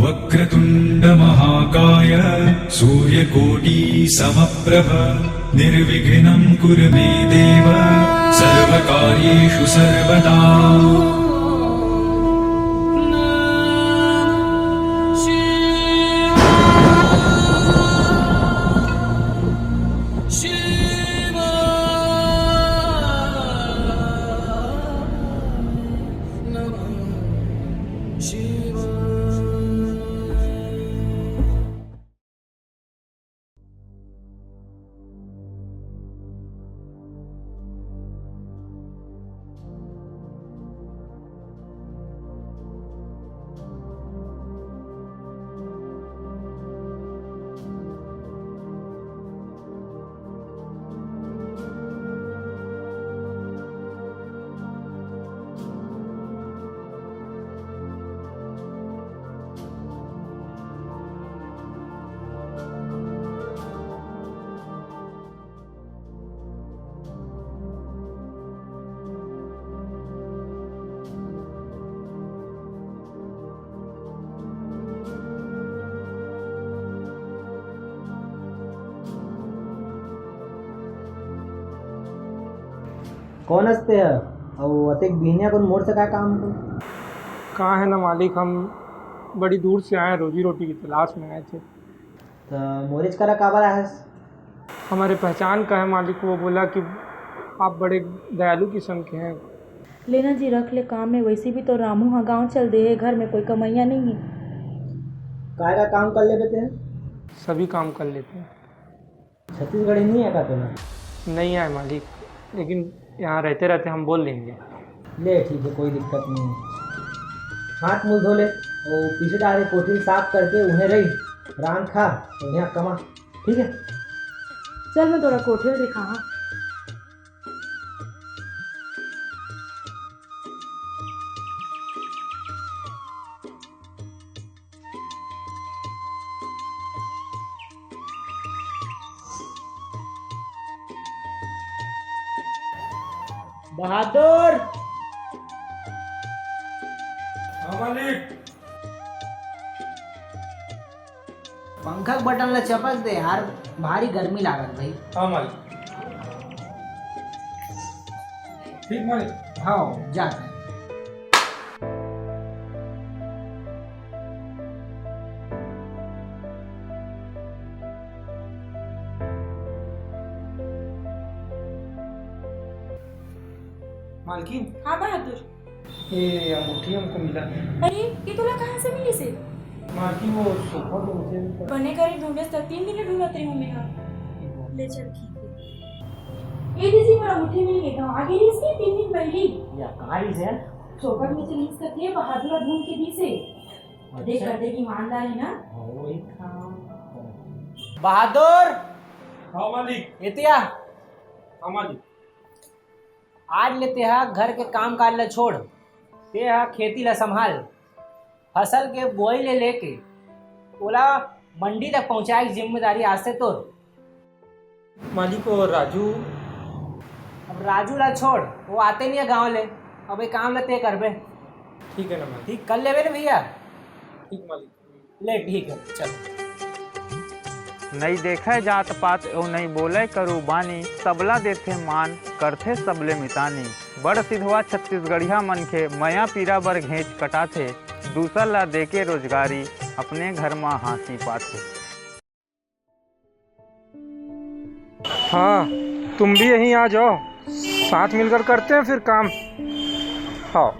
वक्रतुंड महाकाय सूर्यकोटि समप्रभ निर्विघ्नं कुरु मे देव सर्वकार्येषु सर्वदा। कौन हंसते हैं और अतिक बिहनिया को मोड़ से का काम कहाँ है ना मालिक, हम बड़ी दूर से आए, रोजी रोटी की तलाश में आए थे। तो मोरिज करा काबर है? हमारे पहचान का है मालिक, वो बोला कि आप बड़े दयालु किस्म के हैं। लेना जी रख ले काम में, वैसे भी तो रामू हाँ गाँव चल दे, घर में कोई कमैया नहीं है। काय का काम कर लेते हैं? सभी काम कर लेते हैं। छत्तीसगढ़ी नहीं है का तुम्हें? नहीं आए मालिक, लेकिन यहाँ रहते रहते हम बोल लेंगे। ले ठीक है, कोई दिक्कत नहीं है। हाथ मुँह धो ले और पीछे डाले कोठरी साफ करके उन्हें रही रान खा और यहाँ कमा, ठीक है? चल मैं थोड़ा कोठे दिखा। हाँ बहादुर। हाँ मालिक। पंखा के बटन ला चपक दे यार, भारी गर्मी लागत भाई। हाँ मालिक। ठीक मालिक। हाँ जा। मालकिन, हाँ बहादुर। ये अंगूठी हमको मिला। अरे ये तुला कहाँ से मिली से? मालकिन वो सोफा पे मुझे बने करे ढूंढे तक 3 दिन ढूंढा तेरी मम्मी का। ले चल ठीक है। ये दीदी मेरा मुट्ठी मिल गई था, आगे इसकी 3 दिन पहले या कहाँ है? सोफा में से लीज करती है, बहादुर ढूंढ के दी से। देख कर दे की ईमानदार है ना। बहादुर। हाँ मालिक। इतिया हाँ मालिक। आज लेते हैं घर के काम काज ला छोड़, ते हा खेती ला संभाल, फसल के बोई ले लेके ओला मंडी तक पहुंचाए की जिम्मेदारी आज से तोर। मालिक और राजू? अब राजू ला छोड़, वो आते नहीं है गाँव ले, अब ये काम ला ते करबे। ठीक है ना मालिक। ठीक कर लेबे ना भैया? ठीक मालिक। ले ठीक है चल। नहीं देखे जात पात और नहीं बोले करू बानी, सबला देथे मान करथे सबले मितानी। बड़ सिधवा छत्तीसगढ़िया मन के मया पीरा बर घेंच कटाथे, दूसर ला देके रोजगारी अपने घर में हाँसी पाथे। हाँ तुम भी यहीं आ जाओ, साथ मिलकर करते हैं फिर काम। हाँ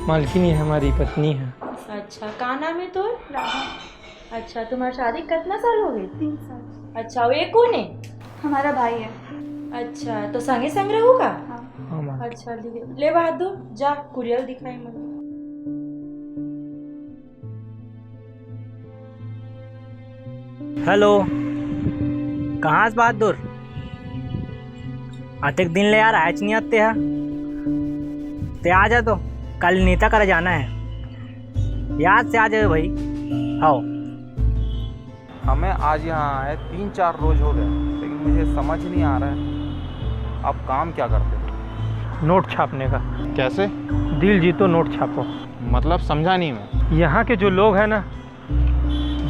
मालकिन ये हमारी पत्नी है। अच्छा का नाम है तो? अच्छा तुम्हारी शादी कितना साल हो गए? 3 साल। अच्छा वो एक कौन है? हमारा भाई है। अच्छा तो संगे संग रहोगा? हाँ। हाँ मालिक। अच्छा ले बहादुर जा कुरियल दिखाई मुझे। हेलो, कहाँ से बहादुर? अतेक दिन ले यार आज नहीं आते हैं। ते आ जा, तो कल नेता कर जाना है। याद से आ जाए भाई। आओ। हमें आज यहाँ आए 3-4 रोज हो गए, लेकिन मुझे समझ नहीं आ रहा है आप काम क्या करते हो। नोट छापने का। कैसे? दिल जीतो नोट छापो। मतलब समझा नहीं मैं। यहाँ के जो लोग हैं ना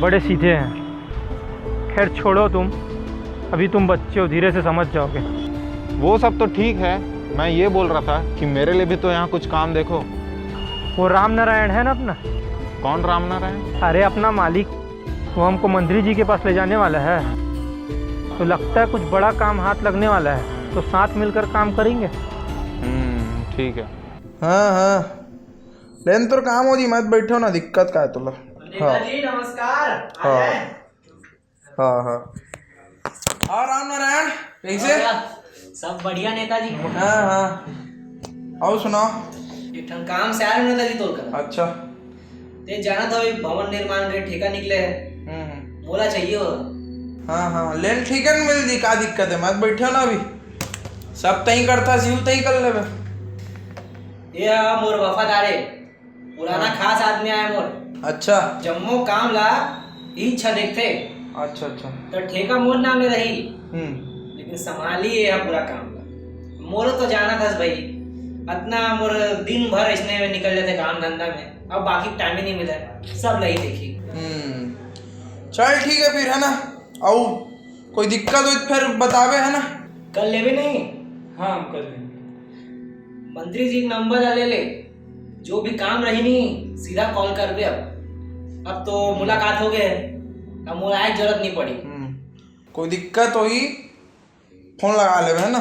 बड़े सीधे हैं। खैर छोड़ो तुम, अभी तुम बच्चे हो, धीरे से समझ जाओगे। वो सब तो ठीक है, मैं ये बोल रहा था कि मेरे लिए भी तो यहाँ कुछ काम देखो। वो राम नारायण है ना अपना। कौन राम नारायण? अरे अपना मालिक, वो हमको मंत्री जी के पास ले जाने वाला है। तो लगता है कुछ बड़ा काम हाथ लगने वाला है, तो साथ मिलकर काम करेंगे। ठीक है। हाँ हाँ, लेकिन तो काम हो जी, मत बैठो ना, दिक्कत का है तुला। हाँ जी नमस्कार। हाँ हाँ हाँ। हाँ राम नारायण, कैसे? सब बढ़िया नेताजी। हाँ हाँ, आओ सुनाओ। एक ठन काम से आया नेताजी तोड़ कर। अच्छा। ते जाना था अभी भवन निर्माण के ठेका निकले है। बोला चाहिए हो। हाँ हाँ, लेकिन ठीक है, मिल जी, का दिक्कत है, मत बैठो ना अभी, सब तही करता जीव तही कर ले। ये मोर वफादारे पुराना खास आदमी आया मोर। अच्छा। जम्मो काम ला इच्छा देखते। अच्छा अच्छा। तो ठेका मोर नाम में रही, लेकिन संभाली ये पूरा काम ला। मोर तो जाना था भाई, इतना मोर दिन भर इसने में निकल जाते काम धंधा में, अब बाकी टाइम ही नहीं मिला, सब लही देखी। चल ठीक है फिर, है ना, आओ कोई दिक्कत हो तो फिर बतावे, है ना। कल ले भी नहीं। हाँ हम कर लेंगे। मंत्री जी का नंबर ले ले, जो भी काम रही नहीं सीधा कॉल कर दे। अब तो मुलाकात हो गए, अब मुलाकात जरूरत नहीं पड़ी। कोई दिक्कत हो ही फोन लगा ले, है ना।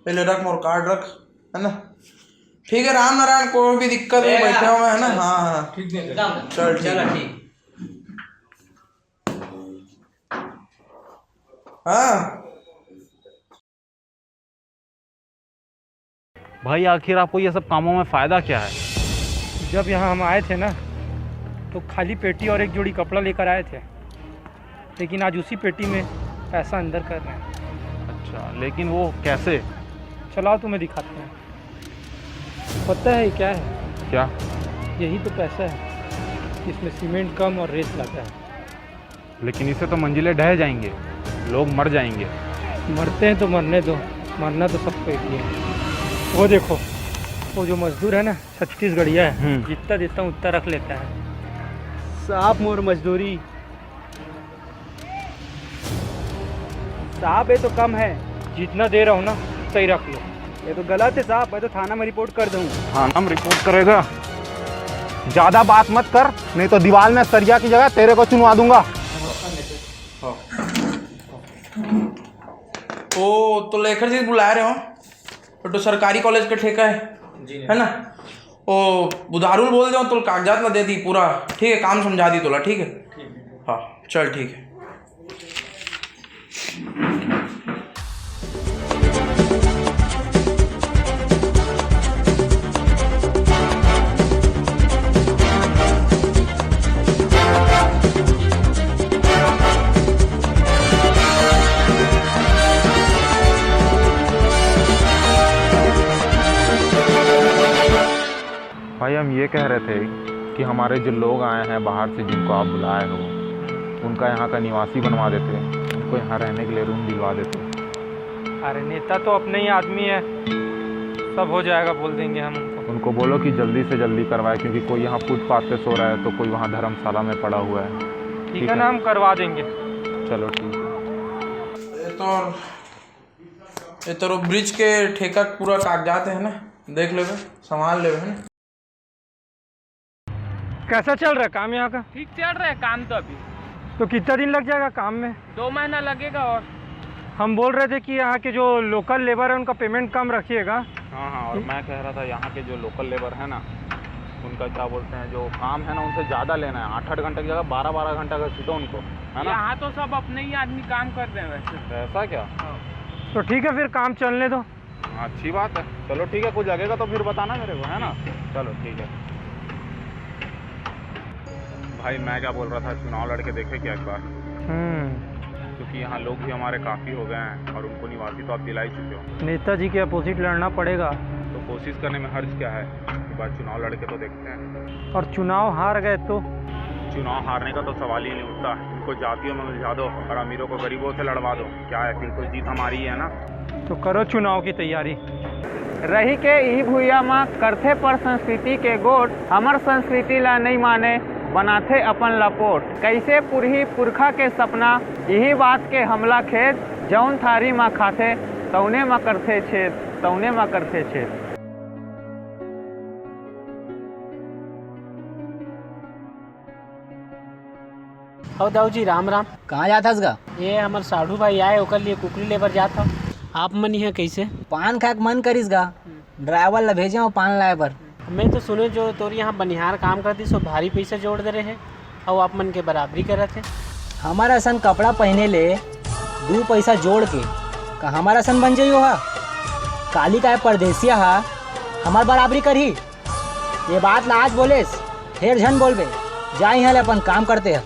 पहले रख मोर कार्ड रख, है ना। ठीक है राम नारायण, कोई भी दिक्कत नहीं, बैठे हुए हैं ना। हाँ हाँ ठीक है। एकदम चल चलो ठीक। हाँ भाई आखिर आपको ये सब कामों में फ़ायदा क्या है? जब यहाँ हम आए थे ना तो खाली पेटी और एक जोड़ी कपड़ा लेकर आए थे, लेकिन आज उसी पेटी में पैसा अंदर कर रहे हैं। अच्छा, लेकिन वो कैसे? चलाओ तुम्हें दिखाते हैं। पता है क्या है? क्या? यही तो पैसा है, इसमें सीमेंट कम और रेत लगा है। लेकिन इससे तो मंजिलें ढह जाएंगे, लोग मर जाएंगे। मरते हैं तो मरने दो, मरना तो सबको एक ही है। वो देखो, वो जो मजदूर है ना, छत्तीसगढ़िया है, जितना देता हूँ उतना रख लेता है। साहब मोर मजदूरी साहब ये तो कम है, जितना दे रहा हूँ ना उतना ही रख लो। ये तो गलत है साहब, मैं तो थाना में रिपोर्ट कर दूँ। थाना में रिपोर्ट करेगा? ज़्यादा बात मत कर, नहीं तो दीवार में सरिया की जगह तेरे को चुनवा दूंगा। ओ तो लेखर जी बुला रहे हो, तो सरकारी कॉलेज का ठेका है ना। ओ बुधारुल बोल दो तो कागजात ला दे दी पूरा, ठीक है, काम समझा दी तोला, ठीक है। हाँ चल ठीक है। भाई हम ये कह रहे थे कि हमारे जो लोग आए हैं बाहर से, जिनको आप बुलाए हो, उनका यहाँ का निवासी बनवा देते, उनको यहाँ रहने के लिए रूम दिलवा देते। अरे नेता तो अपने ही आदमी है, सब हो जाएगा, बोल देंगे हम उनको बोलो कि जल्दी से जल्दी करवाए, क्योंकि कोई यहाँ फुटपाथ पे सो रहा है तो कोई वहाँ धर्मशाला में पड़ा हुआ है। ठीक है ना, हम करवा देंगे। चलो ठीक है। ये तो ब्रिज के ठेका पूरा कागजात है ना, देख लेवे, संभाल लेवे, है ना। कैसा चल रहा है काम यहाँ का? ठीक चल रहा है काम तो अभी। तो कितना दिन लग जाएगा काम में? 2 महीना लगेगा। और हम बोल रहे थे कि यहाँ के जो लोकल लेबर है उनका पेमेंट कम रखिएगा। हाँ, और मैं कह रहा था यहाँ के जो लोकल लेबर है ना, उनका क्या बोलते हैं, जो काम है ना उनसे ज़्यादा लेना है। 8-8 घंटे की जगह 12-12 घंटा का छूटो उनको, है ना। यहाँ तो सब अपने ही आदमी काम कर रहे हैं वैसे। ऐसा क्या? तो ठीक है, फिर काम चलने दो। अच्छी बात है, चलो ठीक है, कुछ लगेगा तो फिर बताना मेरे को, है ना। चलो ठीक है। भाई मैं क्या बोल रहा था, चुनाव लड़के देखे क्या एक बार? क्योंकि यहाँ लोग भी हमारे काफ़ी हो गए हैं और उनको निवासी तो आप दिला ही चुके हो। नेताजी के अपोजिट लड़ना पड़ेगा। तो कोशिश करने में हर्ज क्या है। एक बार चुनाव लड़के तो देखते हैं। और चुनाव हार गए तो? चुनाव हारने का तो सवाल ही नहीं उठता। इनको जातियों में उलझा दो और अमीरों को गरीबों से लड़वा दो। क्या है, फिर तो जीत हमारी है ना। तो करो चुनाव की तैयारी। रही के ई भूया माँ करथे पर संस्कृति के गोट, हमर संस्कृति ला नहीं माने बनाथे अपन लपोट। कैसे पुरही पुरखा के सपना, यही बात के हमला खेत, जौन थारी माँ खाथे तौने माँ करथे छेद, तौने माँ करथे छेद। और दाऊ जी राम राम। कहाँ जाथस गा? ये हमार साढ़ू भाई आए ओकर लिए कुकरी लेबर जात हूँ। आप मन यहाँ कैसे? पान खाए के मन करिस गा? ड्राइवर ला भेजे हो पान लाए बर। मैं तो सुने जो तोर यहाँ बनिहार काम करती सो भारी पैसा जोड़ दे रहे हैं और आप मन के बराबरी करत है। हमारा सन कपड़ा पहने ले 2 पैसा जोड़ के का हमारा सन बन जाइयो हा? काली का परदेसिया हा हमार बराबरी करही? ये बात ला आज बोलेस फिर झन बोलबे। जाई हल अपन काम करते हैं।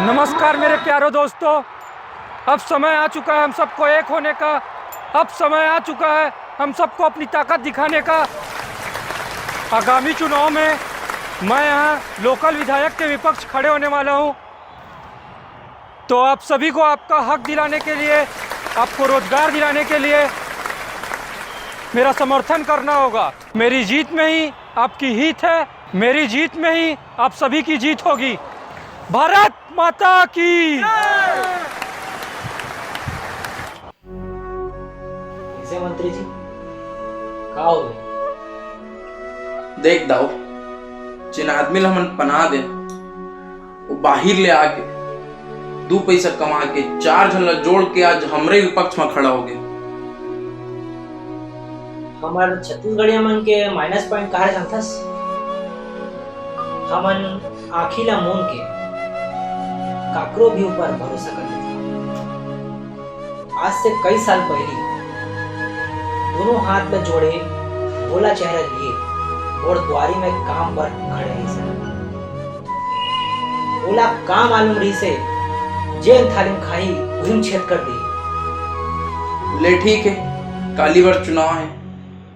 नमस्कार मेरे प्यारे दोस्तों, अब समय आ चुका है हम सबको एक होने का। अब समय आ चुका है हम सबको अपनी ताकत दिखाने का। आगामी चुनाव में मैं यहाँ लोकल विधायक के विपक्ष खड़े होने वाला हूँ। तो आप सभी को आपका हक दिलाने के लिए, आपको रोजगार दिलाने के लिए मेरा समर्थन करना होगा। मेरी जीत में ही आपकी हित है, मेरी जीत में ही आप सभी की जीत होगी। भारत माता की। इसे मंत्री जी का हो गए? देख दाऊ, जिन आदमी ला मन पना दे वो बाहिर ले आके 2 पैसा कमा के 4 झन ला जोड़ के आज हमरे विपक्ष में खड़ा हो गए। हमार छत्तीसगढ़िया मन के माइनस पॉइंट कहा जानथस? हमन आँखी ला मूंद के काकरो भी ऊपर भरोसा कर लेते। आज से कई साल पहले दोनों हाथ में जोड़े भोला चेहरा लिए और द्वारी में काम पर खड़े रही से। बोला काम मालूम रही से जेल थाली में खाई उहिम छेद कर दी। ले ठीक है, काली बार चुनाव है,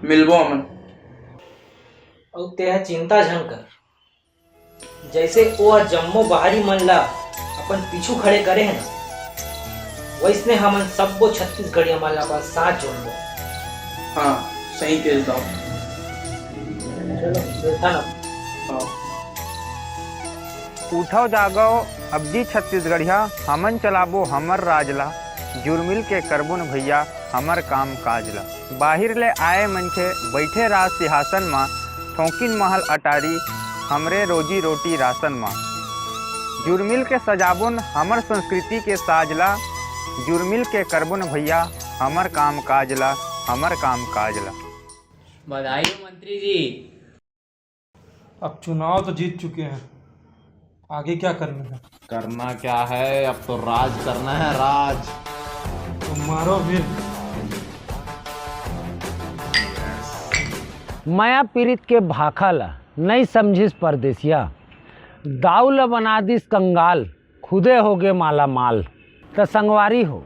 मिलबो अमन। और तेरा चिंता झन कर। जैसे वो जम्मो बाहरी मन ला अपन पीछू खड़े करे हैं ना, वैसने हमन सबको छत्तीसगढ़िया मन ला साथ जोड़ दो। हाँ सही कह दाऊ। चलो बैठा ना। उठो जागो अब जी छत्तीसगढ़िया, हमन चलाबो हमर राजला, जुर्मिल के करबुन भैया हमर काम काजला। बाहिर ले आए मनखे बैठे राज सिंहासन माँ, ठोकिन महल अटारी हमरे रोजी रोटी राशन माँ। जुर्मिल के सजाबुन हमर संस्कृति के साजला, जुर्मिल के करबुन भैया हमर काम काजला, हमर काम काजला। बधाई हो मंत्री जी। अब चुनाव तो जीत चुके हैं, आगे क्या करना है? करना क्या है, अब तो राज करना है, राज। तो मारो फिर। माया पीरित के भाखाला नहीं समझिस परदेसिया, दाऊला बना दिस कंगाल, खुदे हो गए माला माल। त संगवारी हो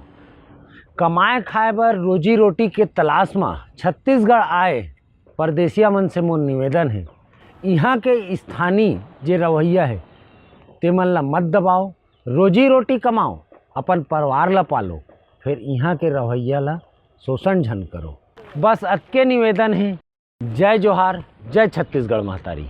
कमाए खाए बर रोजी रोटी के तलाश में छत्तीसगढ़ आए परदेसिया मन से मोर निवेदन है, यहाँ के स्थानीय जे रवैया है तेमन ला मत दबाओ, रोजी रोटी कमाओ, अपन परिवार ला पालो, फिर यहाँ के रवैया ला शोषण झन करो। बस अतके निवेदन है। जय जोहार, जय छत्तीसगढ़ महतारी।